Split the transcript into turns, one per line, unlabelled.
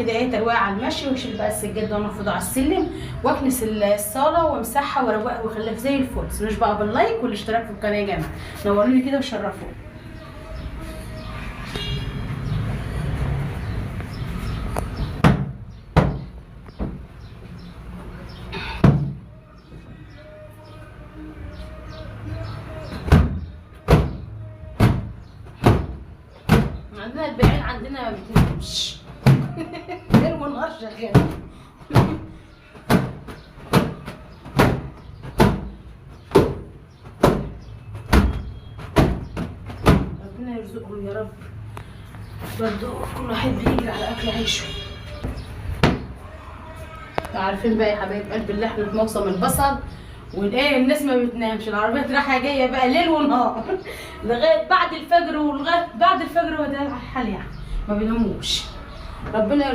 كده ايه ترويق على المشي، واشيل بقى السجاده وانفضه على السلم، واكنس الصاله وامسحها واروقها واخليها زي الفل. مش بقى باللايك والاشتراك في القناه يا جماعه، نوروني كده وشرفوا. عندنا البيعين عندنا ما بتنامش ليل ونهار شغال. ربنا يرزقهم يا رب، برضه كل واحد بيجري على اكل عيشه. عارفين بقى يا حبايب قلب اللي احنا في موسم البصل والايه، الناس ما بتنامش، العربيات رايحه جايه بقى ليل ونهار لغايه بعد الفجر، ولغايه بعد الفجر، وده الحال يعني ما بيناموش. ربنا